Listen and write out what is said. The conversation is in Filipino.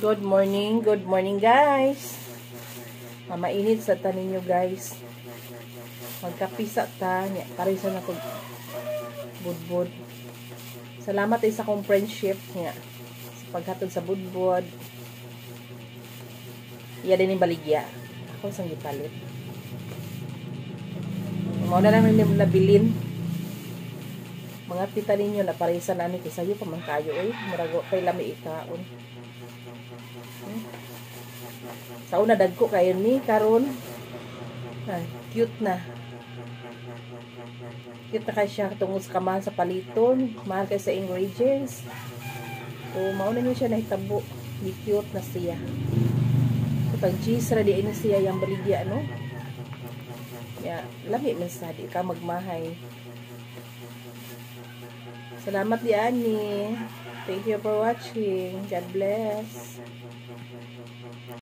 Good morning guys. Mainit sa tanin nyo guys. Magkapisa ta nya pare sa nako budbud. Salamat sa akong friendship nga sa paghatod sa budbud. Iya din yung baligya. Ako sang gipalit. Mao na lang nabilin. Mga tita ninyo na parisa na ni kisayo pa man kayo murago kay lami ikaon. Sa una dagko kayo ni karon. Cute na. Cute na kay siya tungod sa kamahal sa paliton, mahal kay sa ingredients. So mao na niyo siya nahitabo. Di cute na siya. Pag cheese ra di ini siya yang baligya no. Ya, lami man sa di ka magmahay. Salamat di ani. Thank you for watching. God bless.